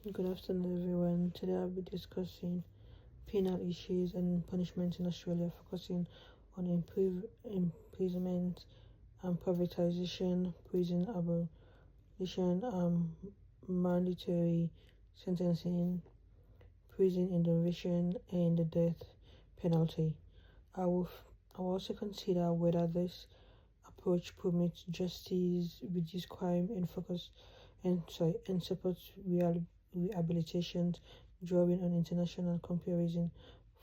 Good afternoon, everyone. Today I'll be discussing penal issues and punishment in Australia, focusing on imprisonment and privatization, prison abolition, mandatory sentencing, prison innovation, and the death penalty. I will, I will also consider whether this approach promotes justice, reduce crime, and supports rehabilitation, drawing on international comparison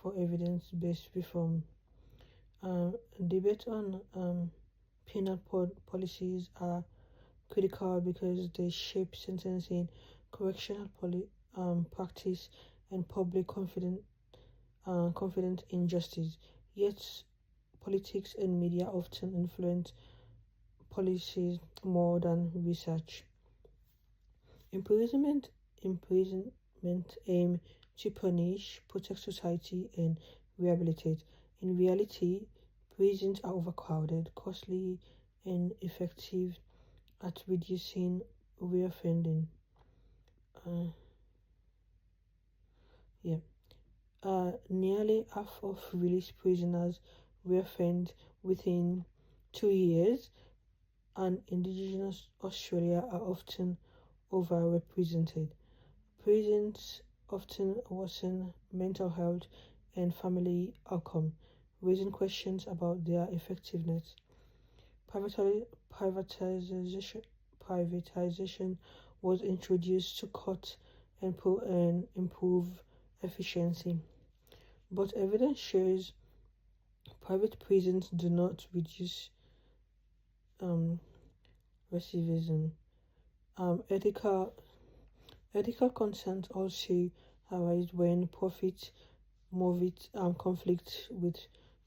for evidence-based reform. Debate on penal policies are critical because they shape sentencing, correctional practice, and public confidence in justice. Yet, politics and media often influence policies more than research. Imprisonment aim to punish, protect society, and rehabilitate. In reality, prisons are overcrowded, costly, and effective at reducing reoffending. Uh, yeah. Nearly half of released prisoners reoffend within 2 years, and Indigenous Australia are often overrepresented. Prisons often worsen mental health and family outcome, raising questions about their effectiveness. Privatization, privatization was introduced to cut and improve efficiency, but evidence shows private prisons do not reduce um, recidivism. Um, ethical ethical concerns also arise when profit movies conflict with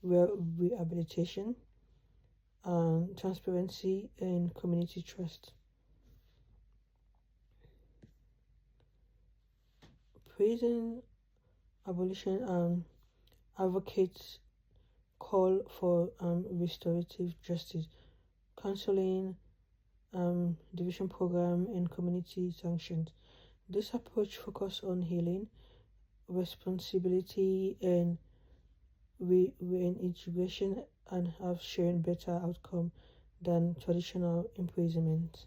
rehabilitation, transparency, and community trust. Prison abolition advocates call for restorative justice, counseling, division program, and community sanctions. This approach focuses on healing, responsibility, and reintegration, and have shown better outcome than traditional imprisonment.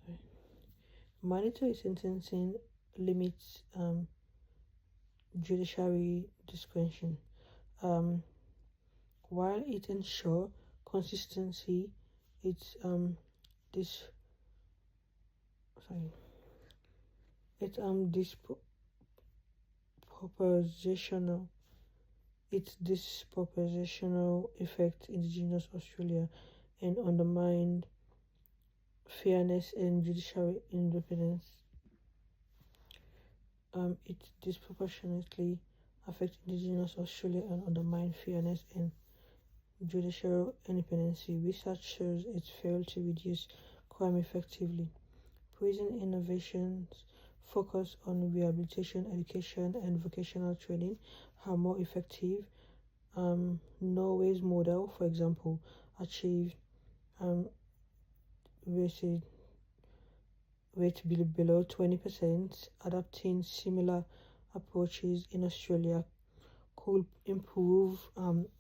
Sorry. Mandatory sentencing limits judiciary discretion. Um, while it ensures consistency, it's this sorry, it's disproportional. Its disproportional effect Indigenous Australia and undermined fairness and judicial independence. It disproportionately affects Indigenous Australia and undermine fairness and judicial independence. Research shows it failed to reduce crime effectively. Prison innovations focus on rehabilitation, education, and vocational training are more effective. Norway's model, for example, achieved um, rated below 20%. Adapting similar approaches in Australia could improve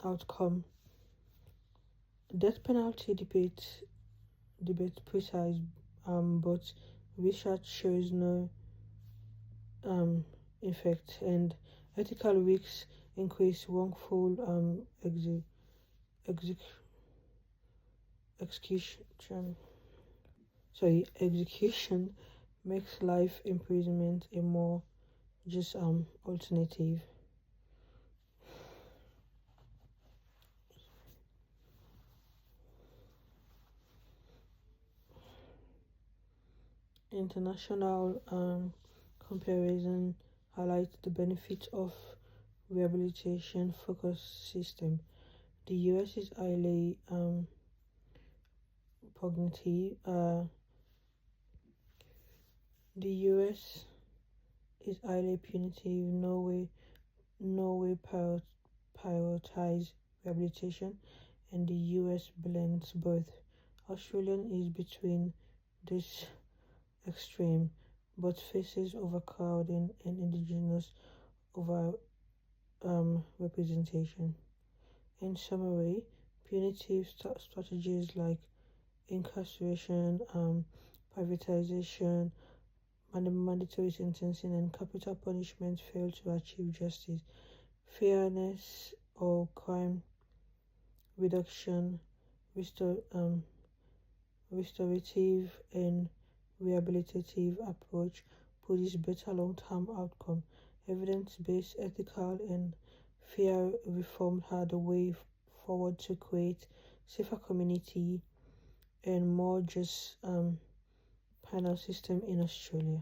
outcome. Death penalty debate precise, but research shows no effect, and ethical risks increase wrongful exec- execution. Execution makes life imprisonment a more just alternative. International comparison highlights the benefits of rehabilitation focused system. The US is highly punitive. The US is highly punitive. Norway prioritize rehabilitation, and the US blends both. Australian is between this extreme, but faces overcrowding and indigenous over representation. In summary, punitive strategies like incarceration, privatization, mandatory sentencing, and capital punishment fail to achieve justice, fairness, or crime reduction. Restor- um, Restorative and rehabilitative approach produce better long-term outcome. Evidence-based, ethical, and fair reform are the way forward to create safer community and more just penal system in Australia.